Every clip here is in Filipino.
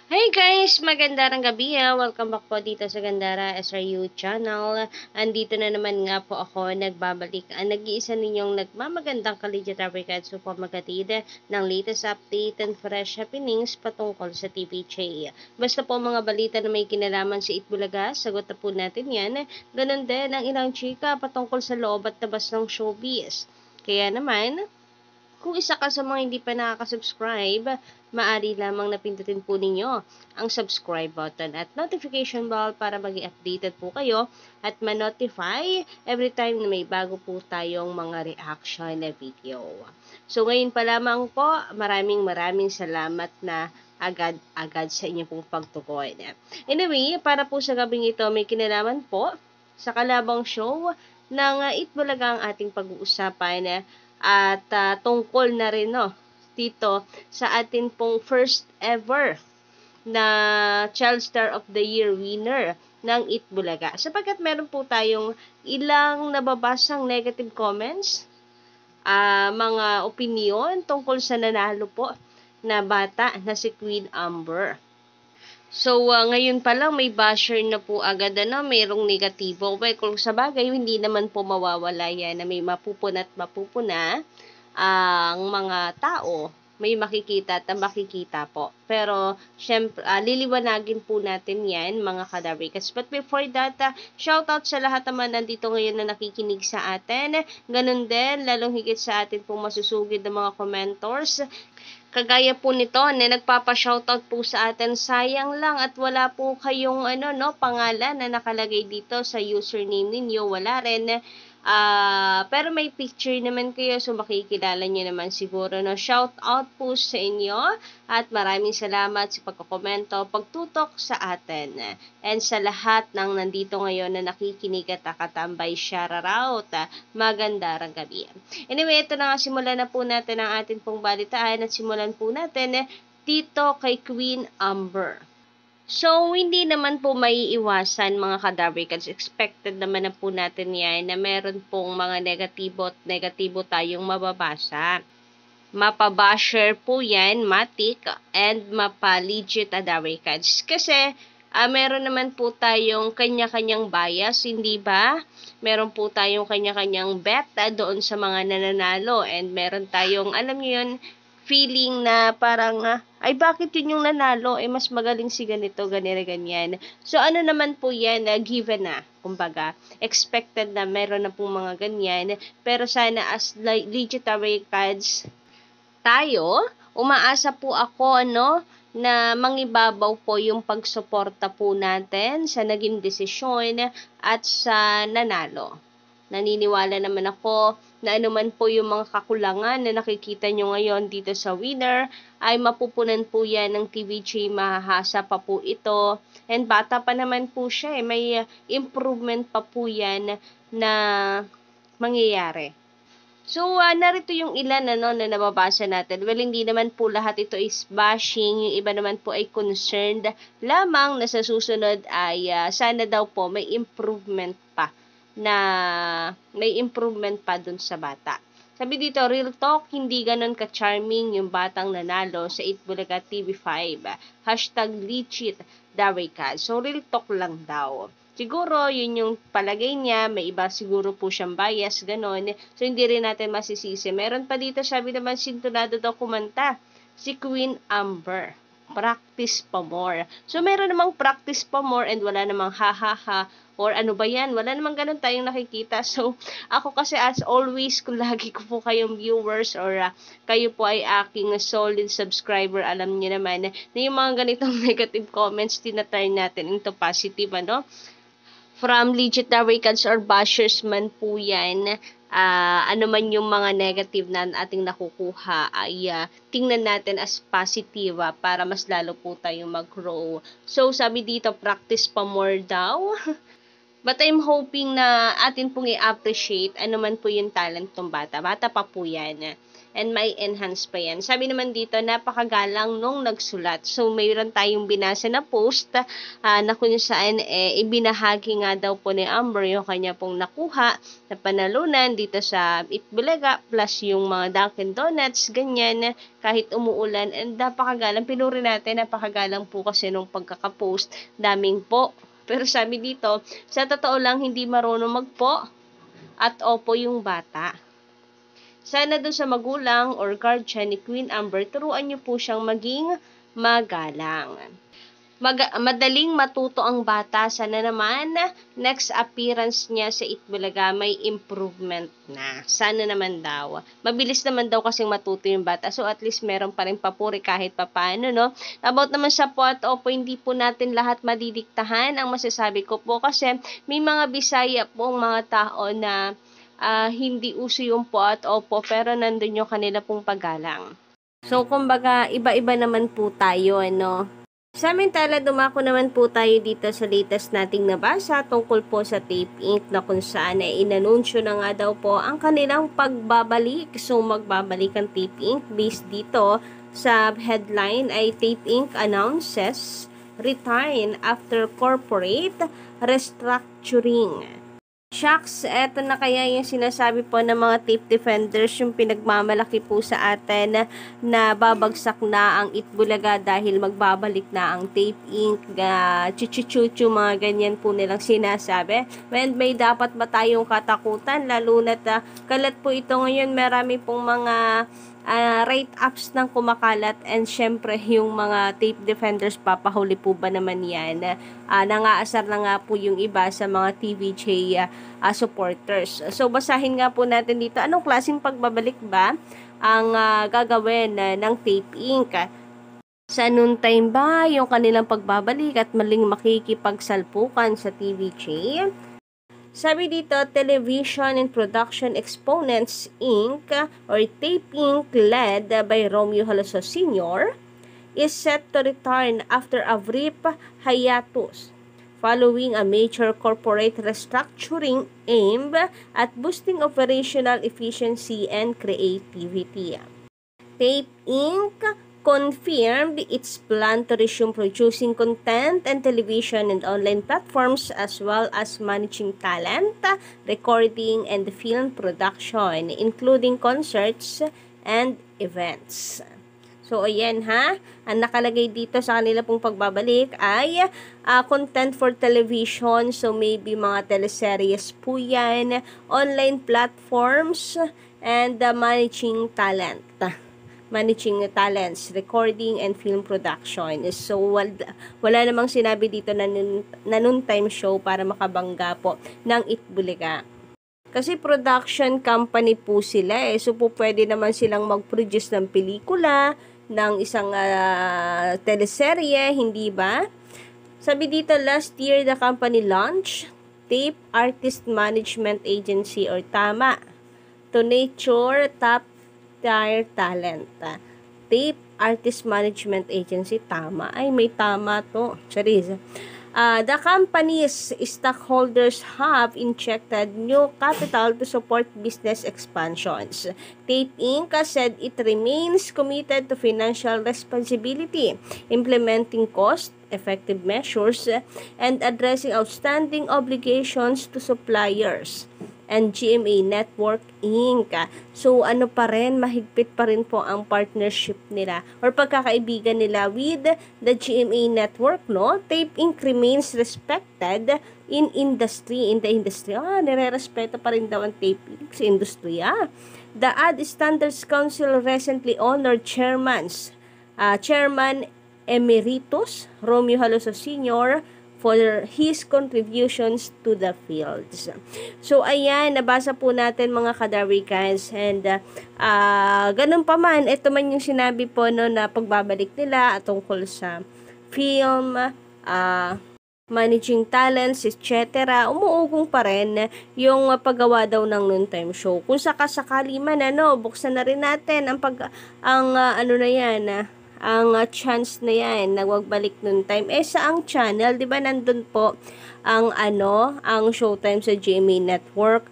Hey guys! Magandang gabi ha! Welcome back po dito sa Gandara SRU channel. Andito na naman nga po ako nagbabalik. Nag-iisa ninyong nagmamagandang kaligya-travel so po magatid ng latest update and fresh happenings patungkol sa TVJ. Basta po mga balita na may kinalaman sa Itbulaga, sagot na po natin yan. Ganon din ang ilang chika patungkol sa loob at tabas ng showbiz. Kaya naman, kung isa ka sa mga hindi pa nakaka-subscribe, maaari lamang na pindutin po ninyo ang subscribe button at notification bell para maging updated po kayo at ma-notify every time na may bago po tayong mga reaction na video. So ngayon pa lamang po, maraming salamat na agad-agad sa inyo pong pagtugon. Anyway, para po sa gabing ito, may kinalaman po sa kalabang show ng Itbulaga ang ating pag-uusapan at tungkol na rin dito sa atin pong first ever na Child Star of the Year winner ng Itbulaga. Sapagkat meron po tayong ilang nababasang negative comments, mga opinion tungkol sa nanalo po na bata na si Queen Amber. So, ngayon pa lang may basher na po agad mayroong negatibo. Well, kung sa bagay, hindi naman po mawawala yan na may mapupuna at mapupuna ang mga tao. May makikita at makikita po. Pero, syempre, liliwanagin po natin yan, mga kadabrikas. But before that, shoutout sa lahat naman nandito ngayon na nakikinig sa atin. Ganun din, lalong higit sa atin pong masusugid ng mga commentors. Kagaya po nito na nagpapa-shoutout po sa atin, sayang lang at wala po kayong pangalan na nakalagay dito sa username ninyo, wala rin. Pero may picture naman kayo, so makikilala nyo naman siguro. Shout out po sa inyo at maraming salamat sa pagkokomento, pagtutok sa atin. And sa lahat ng nandito ngayon na nakikinig at nakatambay, shout out. Magandang gabi. Anyway, ito na nga, simulan na po natin ang ating pong balitaan at simulan po natin dito kay Queen Amber. So, hindi naman po maiiwasan mga kadabrikans. Expected naman na po natin yan na meron pong mga negatibo tayong mababasa. Mapabasher po yan, matik, and mapa-legit adabrikans. Kasi, meron naman po tayong kanya-kanyang bias, hindi ba? Meron po tayong kanya-kanyang bet doon sa mga nananalo. And meron tayong, alam niyo yun, feeling na parang, ay bakit yun yung nanalo? Mas magaling si ganito, ganyan. So, ano naman po yan, given na, kumbaga, expected na meron na po mga ganyan. Pero sana as legendary cards tayo, umaasa po ako, na mangibabaw po yung pagsuporta po natin sa naging desisyon at sa nanalo. Naniniwala naman ako na anuman po yung mga kakulangan na nakikita nyo ngayon dito sa winner ay mapupunan po yan ng TVJ, mahahasa pa po ito. And bata pa naman po siya, may improvement pa po yan na mangyayari. So, narito yung ilan na nababasa natin. Well, hindi naman po lahat ito is bashing. Yung iba naman po ay concerned lamang na sa susunod ay sana daw po may improvement pa dun sa bata. Sabi dito, real talk, hindi ganon ka-charming yung batang nanalo sa Itbulaga TV5. #legit Darika. So, real talk lang daw. Siguro, yun yung palagay niya, may iba siguro po siyang bias, ganon. So, hindi rin natin masisisi. Meron pa dito, sabi naman, sintonado daw kumanta, si Queen Amber. Practice pa more. So, meron namang practice pa more and wala namang ha-ha-ha or ano ba yan, wala namang ganun tayong nakikita. So, ako kasi as always, kung lagi ko po kayong viewers or kayo po ay aking solid subscriber, alam niyo naman na yung mga ganitong negative comments, tinaturn natin into positive, from legit Darikans or bashers man po yan, ano man yung mga negative na ating nakukuha ay tingnan natin as positive para mas lalo po tayong mag-grow. So, sabi dito, practice pa more daw. But I'm hoping na atin pong i-appreciate ano man po yung talent ng bata. Bata pa po yan. and may enhance pa yan. Sabi naman dito, napakagalang nung nagsulat. So, mayroon tayong binasa na post na kung saan ibinahagi nga daw po ni Amber yung kanya pong nakuha na panalunan dito sa Itbulaga plus yung mga Dunkin Donuts, ganyan, kahit umuulan. And napakagalang, pinuri natin, napakagalang po kasi nung pagkakapost, daming po. Pero sabi dito, sa totoo lang, hindi marunong magpo at opo yung bata. Sana doon sa magulang or guardian ni Queen Amber, turuan niyo po siyang maging magalang. Madaling matuto ang bata. Sana naman next appearance niya sa Itbulaga may improvement na. Sana naman daw. Mabilis naman daw kasing matuto yung bata. So at least meron pa rin papuri kahit papaano, no? About naman sa po at opo, hindi po natin lahat madidiktahan. Ang masasabi ko po kasi may mga Bisaya pong mga tao na hindi uso yung po at opo pero nandun yung kanila pong paggalang. So kumbaga iba-iba naman po tayo, ano? Samantala, dumako naman po tayo dito sa latest nating nabasa tungkol po sa Tape Inc. na kung saan ay inanunsyo na nga daw po ang kanilang pagbabalik. So, magbabalik ang Tape Inc. Based dito sa headline ay Tape Inc. announces return after corporate restructuring. Shucks, eto na kaya yung sinasabi po ng mga tape defenders, yung pinagmamalaki po sa atin na babagsak na ang Itbulaga dahil magbabalik na ang Tape Inc. Chuchu-chuchu, mga ganyan po nilang sinasabi. And may dapat ba tayong katakutan, lalo na't kalat po ito ngayon, marami pong mga write-ups ng kumakalat and syempre yung mga tape defenders, papahuli po ba naman yan? Nangaasar na nga po yung iba sa mga TVJ supporters. So basahin nga po natin dito, anong klaseng pagbabalik ba ang gagawin ng Tape Inc. Sa noon time ba yung kanilang pagbabalik at maling makikipagsalpukan sa TVJ? Sabi dito, Television and Production Exponents Inc. or Tape Inc. led by Romeo Haloso Sr. is set to return after a brief hiatus following a major corporate restructuring aimed at boosting operational efficiency and creativity. Tape Inc. confirmed its plan to resume producing content and television and online platforms as well as managing talent, recording, and film production, including concerts and events. So, ayan ha. Ang nakalagay dito sa kanila pong pagbabalik ay content for television. So, maybe mga teleseries po yan, online platforms, and managing talents, recording, and film production. So, wala namang sinabi dito na noontime show para makabangga po ng Itbulaga. Kasi production company po sila So, po pwede naman silang mag-produce ng pelikula, ng isang teleserye, hindi ba? Sabi dito, last year, the company launched Tape Artist Management Agency or TAMA to nurture top-tier talent. Tape Artist Management Agency, TAMA. Ay, may TAMA to. Charis. The company's stockholders have injected new capital to support business expansions. Tape Inc. said it remains committed to financial responsibility, implementing cost-effective measures, and addressing outstanding obligations to suppliers and GMA Network Inc. So, ano pa rin, mahigpit pa rin po ang partnership nila or pagkakaibigan nila with the GMA Network, no? Tape Inc. remains respected in the industry. Nire-respeto pa rin daw ang Tape Inc. sa industry, The Ad Standards Council recently honored Chairman Emeritus Romeo Haloso Sr. for his contributions to the fields. So, ayan, nabasa po natin mga kadarwikans and ganun pa man, ito man yung sinabi po no, na pagbabalik nila tungkol sa film, managing talents, etc. Umuugong pa rin yung paggawa daw ng noontime show. Kung sakasakali man, buksan na rin natin ang ang chance na yan na wagbalik noontime. Saang channel, 'di ba? Nandun po ang ang Showtime sa GMA Network.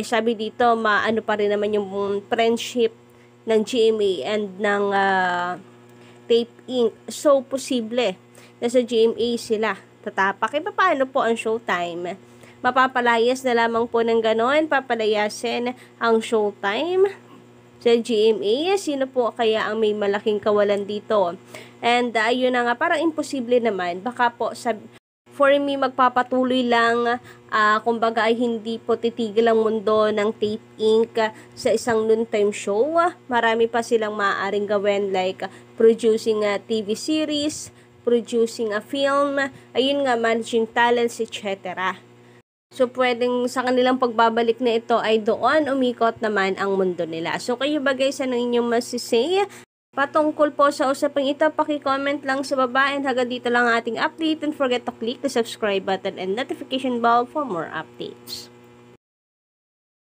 Sabi dito, maano pa rin naman yung friendship ng GMA and ng Tape Inc. So, posible na sa GMA sila tatapak. E paano po ang Showtime? Mapapalayas na lamang po ng ganon, papalayasin ang Showtime sa GMA. Sino po kaya ang may malaking kawalan dito? And ayun na nga, parang imposible naman. Baka po for me, magpapatuloy lang, kumbaga ay hindi po titigil ang mundo ng Tape Inc. Sa isang noontime show. Marami pa silang maaaring gawin like producing a TV series, producing a film, ayun nga, managing talents, etc. So, pwedeng sa kanilang pagbabalik na ito ay doon umikot naman ang mundo nila. So, kayo ba guys, ano inyong masisay patungkol po sa usapang ito? Paki-comment lang sa baba, and hanggang dito lang ating update. Don't forget to click the subscribe button and notification bell for more updates.